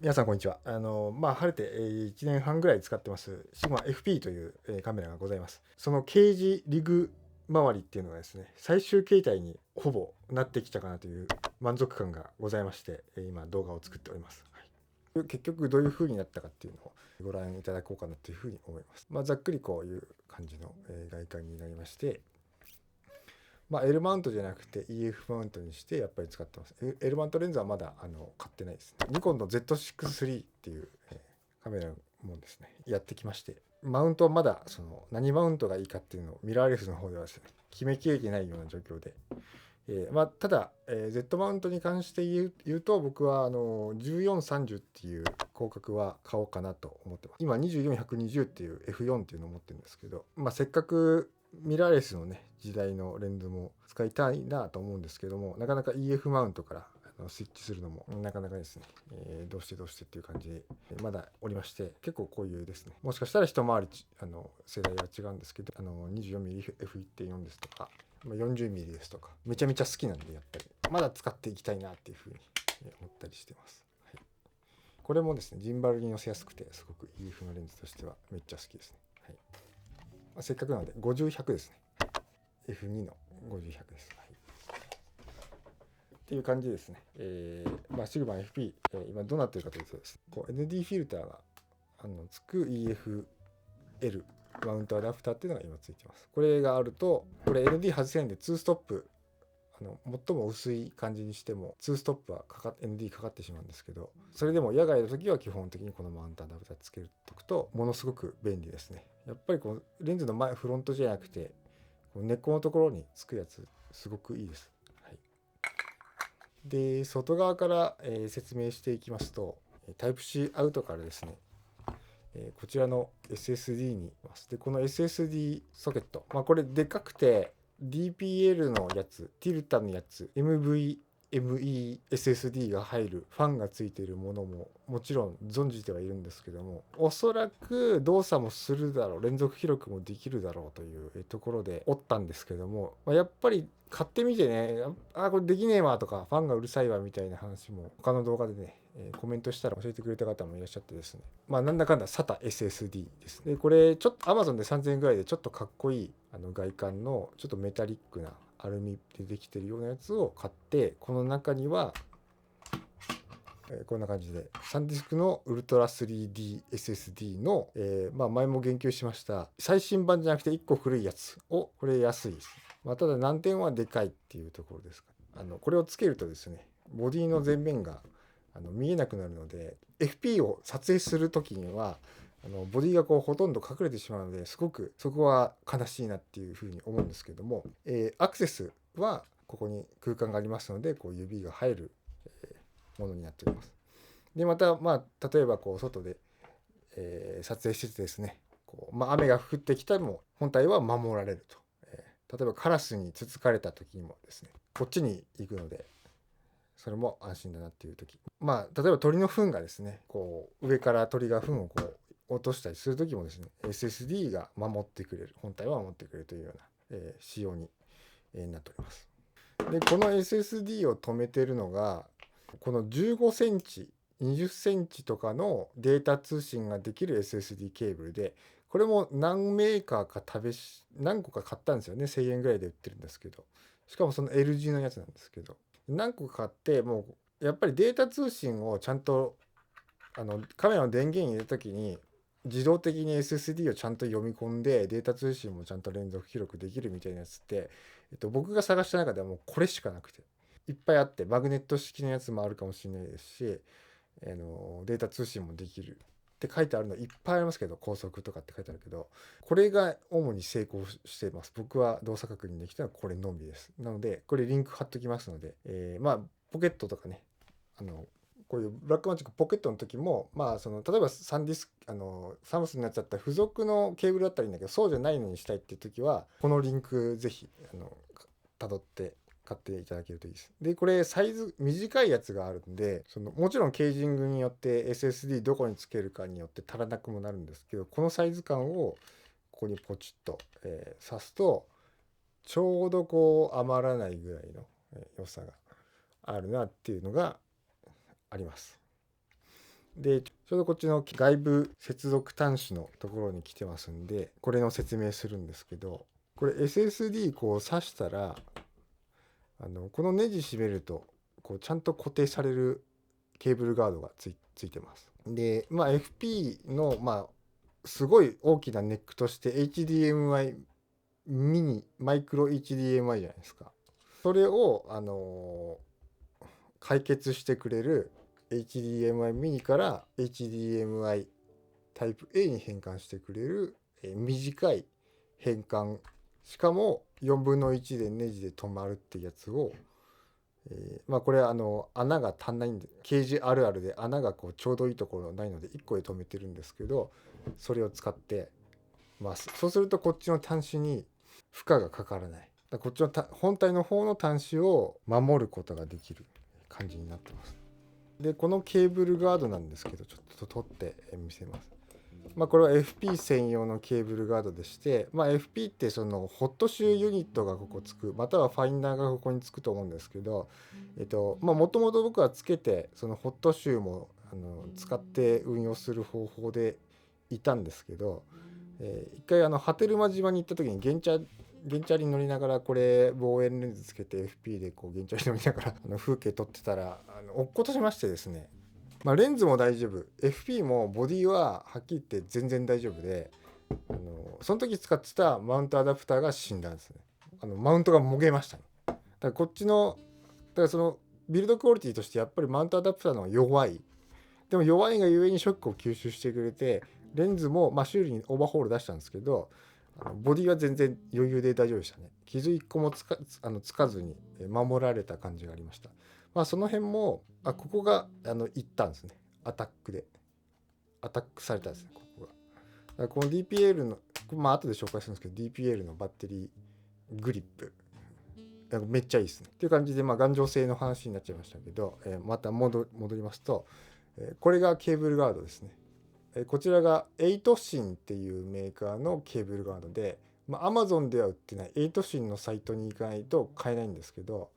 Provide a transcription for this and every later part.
皆さんこんにちは。晴れて1年半ぐらい使ってますシグマ FP というカメラがございます。そのケージリグ周りっていうのがですね、最終形態にほぼなってきたかなという満足感がございまして、今動画を作っております。はい、結局どういう風になったかっていうのをご覧いただこうかなというふうに思います。ざっくりこういう感じの外観になりまして、L マウントじゃなくて EF マウントにしてやっぱり使ってます。L マウントレンズはまだ買ってないですね。ニコンの Z6-3 っていう、カメラもですね、やってきまして、マウントはまだその何マウントがいいかっていうのをミラーレスの方ではですね、決めきれてないような状況で、ただ、Z マウントに関して言うと僕は1430っていう広角は買おうかなと思ってます。今24120っていう F4 っていうのを持ってるんですけど、せっかくミラーレスのね時代のレンズも使いたいなと思うんですけども、なかなか EF マウントからスイッチするのもなかなかですね、どうしてっていう感じでまだおりまして、結構こういうですね、もしかしたら一回り世代は違うんですけど、24mmF1.4 ですとか40mm ですとかめちゃめちゃ好きなんで、やっぱりまだ使っていきたいなっていうふうに思ったりしてます。はい、これもですね、ジンバルに乗せやすくてすごく EF のレンズとしてはめっちゃ好きですね。はい、せっかくなので50-100ですね。F2 の50-100です。はい、っていう感じですね。シグマ FP、今どうなってるかというとですね、こう ND フィルターがつく EFL マウントアダプターっていうのが今ついてます。これがあると、これ ND 外せないんで2ストップ、最も薄い感じにしても2ストップはND かかってしまうんですけど、それでも野外の時は基本的にこのマウントアダプターつけるとくとものすごく便利ですね。やっぱりこうレンズの前フロントじゃなくて根っこのところにつくやつすごくいいです。はい、で外側から、説明していきますと、タイプ C アウトからですね、こちらの SSD にます。でこの SSD ソケット、これでかくて DPL のやつ、ティルタのやつ、MVMe-SSD が入るファンがついているものももちろん存じてはいるんですけども、おそらく動作もするだろう、連続記録もできるだろうというところでおったんですけども、やっぱり買ってみてね、これできねえわとか、ファンがうるさいわみたいな話も他の動画でね、コメントしたら教えてくれた方もいらっしゃってですね、なんだかんだ SATA SSD です。でこれちょっと Amazon で3000円ぐらいでちょっとかっこいい外観のちょっとメタリックなアルミでできてるようなやつを買って、この中にはこんな感じでサンディスクのウルトラ 3DSSD の、前も言及しました最新版じゃなくて1個古いやつを、これ安いです。ただ難点はでかいっていうところですか。これをつけるとですね、ボディの前面が見えなくなるので、 FP を撮影する時にはボディがこうほとんど隠れてしまうので、すごくそこは悲しいなっていうふうに思うんですけども、アクセスはここに空間がありますので、こう指が入るものになっております。でまた例えばこう外で、撮影しててですね、雨が降ってきても本体は守られると、例えばカラスにつつかれた時にもですね、こっちに行くのでそれも安心だなっていう時、例えば鳥の糞がですね、こう上から鳥が糞をこう落としたりする時もですね、 SSD が守ってくれる、本体は守ってくれるというような、仕様になっております。でこの SSD を止めてるのが、この15センチ20センチとかのデータ通信ができる SSD ケーブルで、これも何メーカーか何個か買ったんですよね。1000円ぐらいで売ってるんですけど、しかもその L 字のやつなんですけど、何個か買って、もうやっぱりデータ通信をちゃんとカメラの電源入れるときに自動的に SSD をちゃんと読み込んでデータ通信もちゃんと連続記録できるみたいなやつって、僕が探した中ではもうこれしかなくて、いっぱいあって、マグネット式のやつもあるかもしれないですし、データ通信もできるって書いてあるのいっぱいありますけど、高速とかって書いてあるけど、これが主に成功しています。僕は動作確認できたのはこれのみです。なのでこれリンク貼っときますので、ポケットとかね、こういうブラックマジックポケットの時も、例えばサンディスクサムスンのやつだったら付属のケーブルだったらいいんだけど、そうじゃないのにしたいっていう時はこのリンクぜひ辿って買っていただけるといいです。でこれサイズ短いやつがあるんで、もちろんケージングによって SSD どこにつけるかによって足らなくもなるんですけど、このサイズ感をここにポチッと、刺すとちょうどこう余らないぐらいの良さがあるなっていうのがあります。でちょうどこっちの外部接続端子のところに来てますんで、これの説明するんですけど、これ SSD こう挿したらこのネジ締めるとこうちゃんと固定されるケーブルガードがついてます。で、FP のすごい大きなネックとして HDMI ミニマイクロ HDMI じゃないですか。それを解決してくれる HDMI ミニから HDMI タイプ A に変換してくれる短い変換、しかも4分の1でネジで止まるってやつを、これ穴が足んないんで、ケージあるあるで穴がこうちょうどいいところないので1個で止めてるんですけど、それを使ってます。そうするとこっちの端子に負荷がかからない。こっちの本体の方の端子を守ることができる感じになってます。でこのケーブルガードなんですけど、ちょっと取ってみせます。これは FP 専用のケーブルガードでして、FP ってそのホットシューユニットがここつく、またはファインダーがここにつくと思うんですけど、もともと僕はつけてそのホットシューも使って運用する方法でいたんですけど、一回波照間島に行った時に原チャリ乗りながらこれ望遠レンズつけて FP でこう原チャリ乗りながら風景撮ってたら落っことしましてですね、レンズも大丈夫、 FP もボディははっきり言って全然大丈夫で、その時使ってたマウントアダプターが死んだんですね。マウントがもげましたね。だからこっちのそのビルドクオリティとしてやっぱりマウントアダプターの方が弱い。でも弱いがゆえにショックを吸収してくれて、レンズも修理にオーバーホール出したんですけど、ボディは全然余裕で大丈夫でしたね。傷1個もつかずに守られた感じがありました。その辺もここがいったんですね。アタックされたんですね、ここが。だからこの DPL の後で紹介するんですけど、 DPL のバッテリーグリップめっちゃいいですねっていう感じで、頑丈性の話になっちゃいましたけど、また戻りますと、これがケーブルガードですね。こちらがエイトシンっていうメーカーのケーブルガードで、Amazon では売ってないエイトシンのサイトに行かないと買えないんですけど、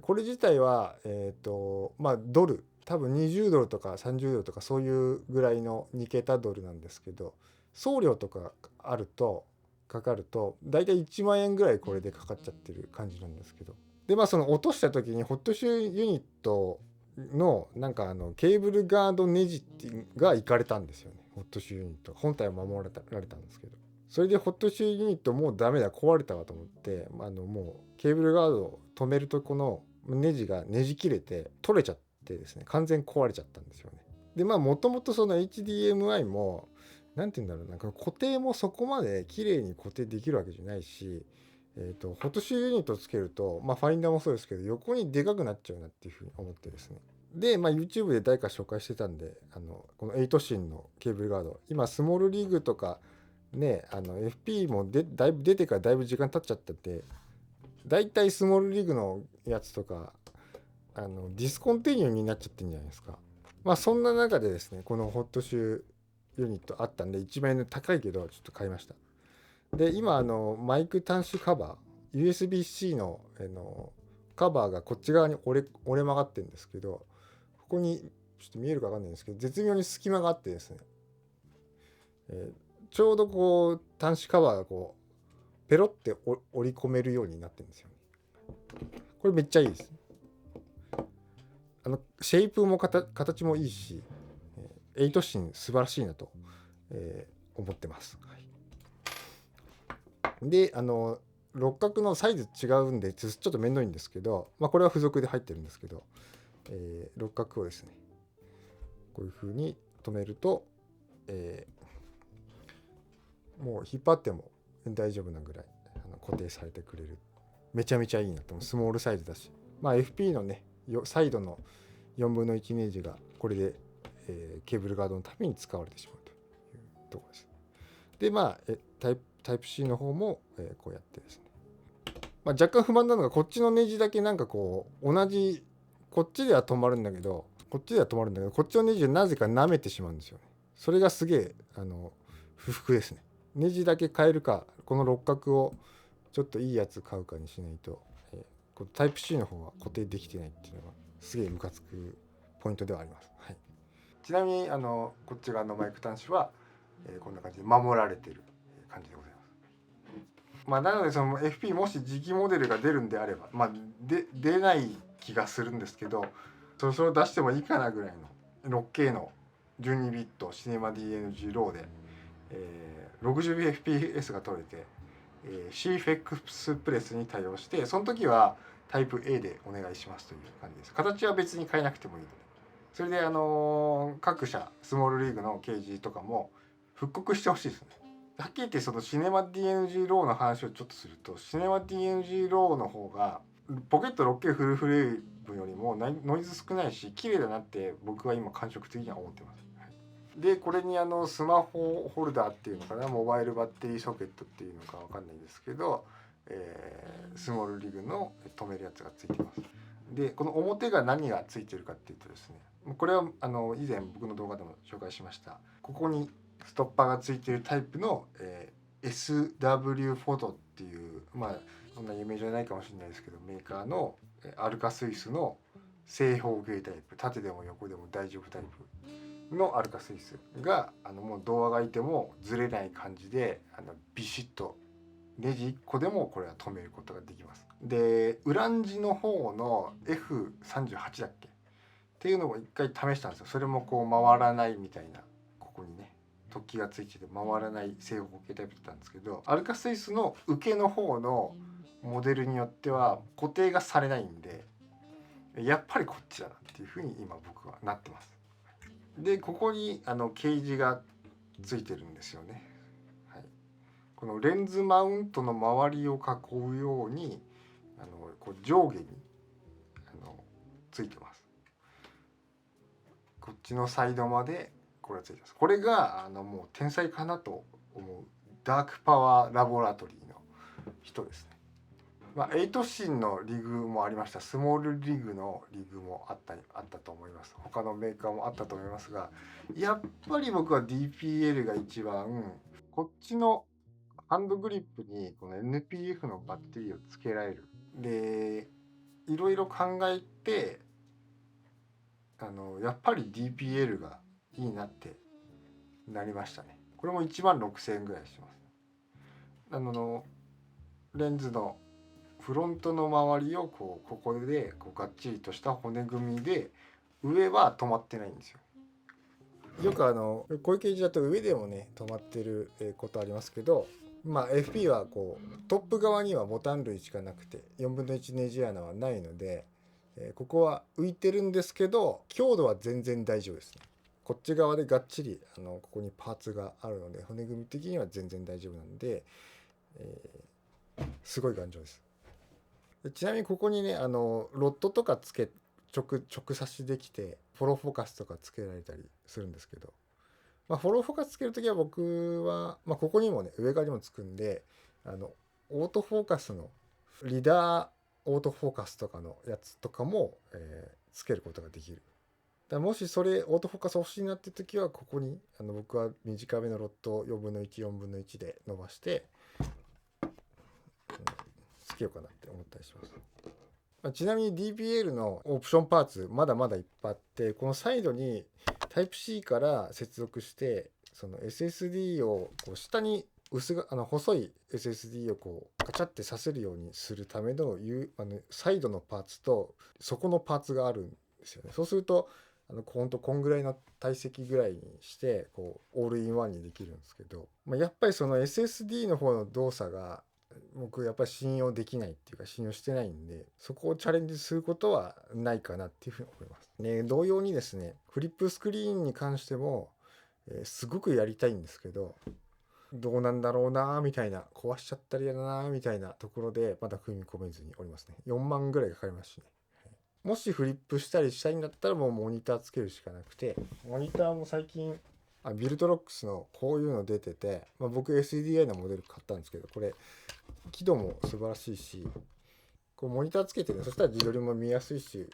これ自体はドル多分20ドルとか30ドルとかそういうぐらいの2桁ドルなんですけど、送料とかかかるとだいたい1万円ぐらいこれでかかっちゃってる感じなんですけど、でその落とした時にホットシューユニットのケーブルガードネジがいかれたんですよね。ホットシューユニット本体は守られたんですけど、それでホットシューユニットもうダメだ壊れたわと思って、もうケーブルガードを止めるとこのネジがねじ切れて取れちゃってですね、完全壊れちゃったんですよね。でもともとその HDMI もなんて言うんだろう固定もそこまで綺麗に固定できるわけじゃないし、ホットシューユニットつけると、ファインダーもそうですけど横にでかくなっちゃうなっていうふうに思ってですね。で、YouTube で誰か紹介してたんで、この8シンのケーブルガード、今スモールリーグとかね、FP もだいぶ出てからだいぶ時間経っちゃってて、だいたいスモールリーグのやつとかディスコンティニューになっちゃってるんじゃないですか。そんな中でですね、このホットシューユニットあったんで1万円高いけどちょっと買いました。で今マイク端子カバー USB-C のカバーがこっち側に折れ曲がってるんですけど、ここにちょっと見えるか分かんないんですけど絶妙に隙間があってですね、ちょうどこう端子カバーがこうペロって折り込めるようになってるんですよね。これめっちゃいいです。シェイプも形もいいし、8シン素晴らしいなと、思ってます。はい、で六角のサイズ違うんでちょっと面倒いんですけど、これは付属で入ってるんですけど、六角をですねこういう風に止めると、もう引っ張っても大丈夫なぐらい固定されてくれる。めちゃめちゃいいなと。スモールサイズだし、FP のねサイドの4分の1ネジがこれで、ケーブルガードのために使われてしまうというところです。でタイプ C の方も、こうやってですね、若干不満なのがこっちのネジだけこう同じこっちでは止まるんだけどこっちのネジでなぜか舐めてしまうんですよね。それがすげえ不服ですね。ネジだけ変えるかこの六角をちょっといいやつ買うかにしないと、タイプ C の方は固定できてないっていうのがすげえムカつくポイントではあります。はい、ちなみにこっち側のマイク端子は、こんな感じで守られている感じでございます。なのでその FP もし次期モデルが出るんであれば、出ない気がするんですけど、そろそろ出してもいいかなぐらいの 6K の12ビットシネマ DNG ローで、60fps が取れて、CFX プレスに対応して、その時はタイプ A でお願いしますという感じです。形は別に変えなくてもいいので。それで各社スモールリーグの掲示とかも復刻してほしいですね。はっきり言ってそのシネマ DNG ローの話をちょっとすると、シネマ DNG ローの方がポケット 6K フルフレームよりもノイズ少ないし綺麗だなって僕は今感触的には思ってます。でこれにスマホホルダーっていうのかな、モバイルバッテリーソケットっていうのかわかんないんですけど、スモールリグの止めるやつがついてます。でこの表が何がついてるかっていうとですね、これは以前僕の動画でも紹介しました、ここにストッパーがついてるタイプの、SW フォトっていう、そんな有名じゃないかもしれないですけど、メーカーのアルカスイスの正方形タイプ、縦でも横でも大丈夫タイプのアルカスイスがもうドアがいてもずれない感じでビシッとネジ1個でもこれは止めることができます。でウランジの方の F38 だっけっていうのを一回試したんですよ。それもこう回らないみたいな、ここにね突起がついてて回らない正方形タイプだったんですけど、アルカスイスの受けの方のモデルによっては固定がされないんで、やっぱりこっちだなっていうふうに今僕はなってます。でここにケージがついてるんですよね。はい、このレンズマウントの周りを囲うようにこう上下についてます。こっちのサイドまでこれがついてます。これがもう天才かなと思うダークパワーラボラトリーの人ですね。8芯のリグもありました。スモールリグのリグもあったと思います。他のメーカーもあったと思いますが、やっぱり僕は DPL が一番、こっちのハンドグリップにこの NPF のバッテリーをつけられる。でいろいろ考えてやっぱり DPL がいいなってなりましたね。これも1万6000円ぐらいします。レンズのフロントの周りをここでがっちりとした骨組みで、上は止まってないんですよ。よくこういうケージだと上でもね止まってることありますけど、FP はトップ側にはボタン類しかなくて4分の1ネジ穴はないので、ここは浮いてるんですけど強度は全然大丈夫ですね。こっち側でがっちりここにパーツがあるので骨組み的には全然大丈夫なんで、すごい頑丈です。ちなみにここにねロッドとか直差しできてフォローフォーカスとかつけられたりするんですけど、フォローフォーカスつけるときは僕は、ここにもね上側にもつくんでオートフォーカスのリダーオートフォーカスとかのやつとかも、つけることができる。だもしそれオートフォーカス欲しいなって時はここに僕は短めのロッドを4分の14分の1で伸ばして、つけようかなって思ったりします。ちなみに DPL のオプションパーツまだまだいっぱいあって、このサイドに Type-C から接続してその SSD を下に細い SSD をカチャってさせるようにするためのサイドのパーツと底のパーツがあるんですよね。そうするとほんとこんぐらいの体積ぐらいにしてオールインワンにできるんですけど、やっぱりその SSD の方の動作が僕やっぱり信用できないっていうか信用してないんで、そこをチャレンジすることはないかなっていうふうに思いますね。同様にですねフリップスクリーンに関しても、すごくやりたいんですけどどうなんだろうなみたいな、壊しちゃったりやだなみたいなところでまだ踏み込めずにおりますね。4万ぐらいかかりますしね。もしフリップしたりしたいんだったらもうモニターつけるしかなくて、モニターも最近ビルドロックスのこういうの出てて、僕 SDI のモデル買ったんですけど、これ輝度も素晴らしいし、モニターつけてね、そしたら自撮りも見やすいし、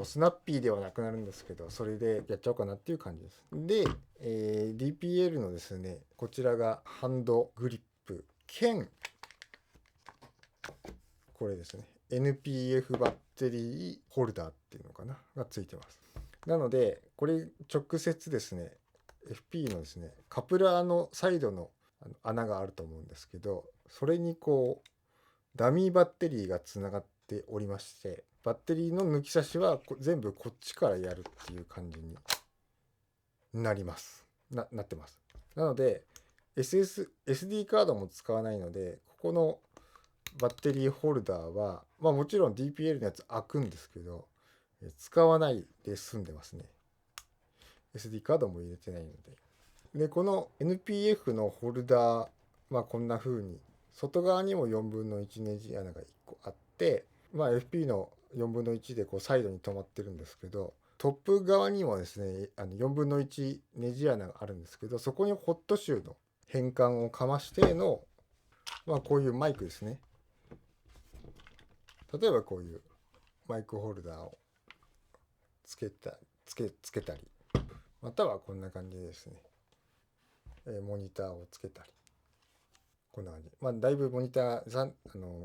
スナッピーではなくなるんですけど、それでやっちゃおうかなっていう感じです。で、DPL のですね、こちらがハンドグリップ兼これですね、NPF バッテリーホルダーっていうのかながついてます。なのでこれ直接ですね FP のですねカプラーのサイドの穴があると思うんですけど、それにこうダミーバッテリーがつながっておりまして、バッテリーの抜き差しは全部こっちからやるっていう感じになりますなってます。なので SD カードも使わないので、ここのバッテリーホルダーはまあもちろん DPL のやつ開くんですけど、使わないで済んでますね。 SD カードも入れてないので。でこの NPF のホルダー、まあこんな風に外側にも4分の1ネジ穴が1個あって、まあ FP の4分の1でこうサイドに止まってるんですけど、トップ側にもですね4分の1ネジ穴があるんですけど、そこにホットシューの変換をかましての、まあこういうマイクですね。例えばこういうマイクホルダーをつけたり、またはこんな感じでですね、モニターをつけたり、こんな感じ。まあだいぶモニター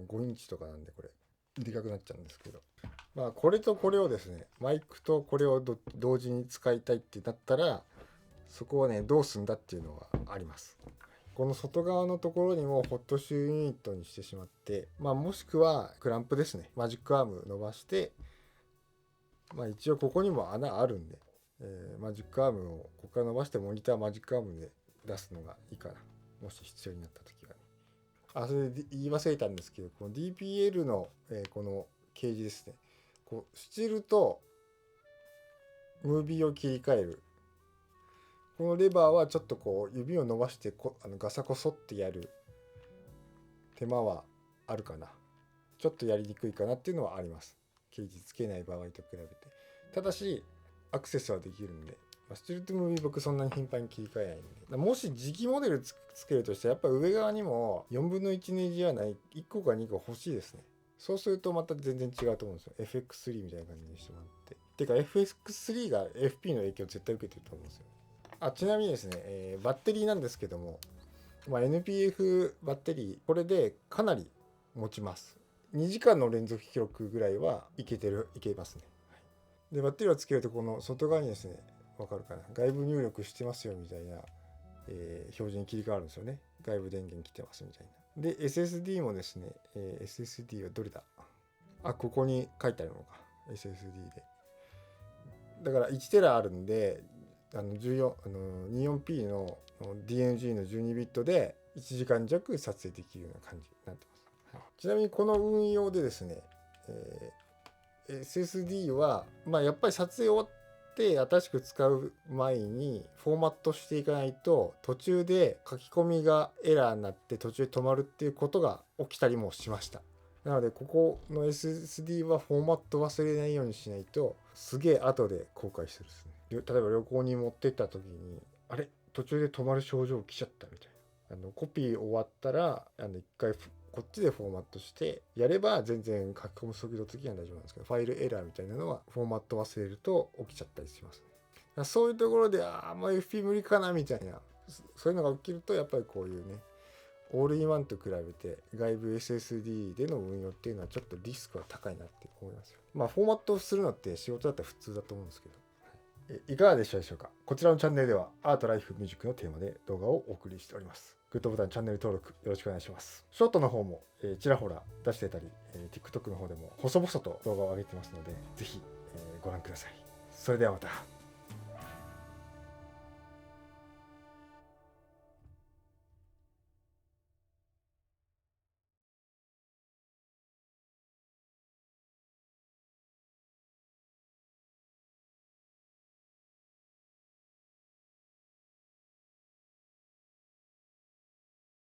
5インチとかなんでこれでかくなっちゃうんですけど、まあこれとこれをですね、マイクとこれを同時に使いたいってなったら、そこをねどうすんだっていうのがあります。この外側のところにもホットシューユニットにしてしまって、まあもしくはクランプですね、マジックアーム伸ばして、まあ一応ここにも穴あるんで、マジックアームをここから伸ばしてモニターマジックアームで出すのがいいかな、もし必要になった時はね。それで言い忘れたんですけど、この DPL の、このケージですね、こうスチールとムービーを切り替えるこのレバーはちょっとこう指を伸ばしてガサコソってやる手間はあるかな。ちょっとやりにくいかなっていうのはあります。ケージつけない場合と比べて。ただしアクセスはできるんで、スチールとムービー僕そんなに頻繁に切り替えないんで、もし磁気モデルつけるとしたらやっぱ上側にも4分の1ネジはない1個か2個欲しいですね。そうするとまた全然違うと思うんですよ。FX3 みたいな感じにしてもらって。てか FX3 が FP の影響を絶対受けてると思うんですよ。ちなみにですね、バッテリーなんですけども、NPF バッテリー、これでかなり持ちます。2時間の連続記録ぐらいはいけますね。で、バッテリーをつけると、この外側にですね、わかるかな、外部入力してますよみたいな、表示に切り替わるんですよね。外部電源来てますみたいな。で、SSD もですね、SSD はどれだ、ここに書いてあるのか。SSD で。だから1テラあるんで、24P の DNG の12ビットで1時間弱撮影できるような感じになってます。ちなみにこの運用でですね、SSD は、やっぱり撮影終わって新しく使う前にフォーマットしていかないと、途中で書き込みがエラーになって途中で止まるっていうことが起きたりもしました。なのでここの SSD はフォーマット忘れないようにしないとすげえ後で後悔するですね。例えば旅行に持ってった時に途中で止まる症状来ちゃったみたいな、コピー終わったら一回こっちでフォーマットしてやれば全然書き込む速度的には大丈夫なんですけど、ファイルエラーみたいなのはフォーマット忘れると起きちゃったりしますね。そういうところでもう FP 無理かなみたいな、そういうのが起きるとやっぱりこういうね、オールインワンと比べて外部 SSD での運用っていうのはちょっとリスクは高いなって思いますよ。フォーマットをするのって仕事だったら普通だと思うんですけど、いかがでしたでしょうか。こちらのチャンネルではアート、ライフ、ミュージックのテーマで動画をお送りしております。グッドボタン、チャンネル登録よろしくお願いします。ショートの方も、ちらほら出してたり、TikTok の方でも細々と動画を上げてますので、ぜひ、ご覧ください。それではまた。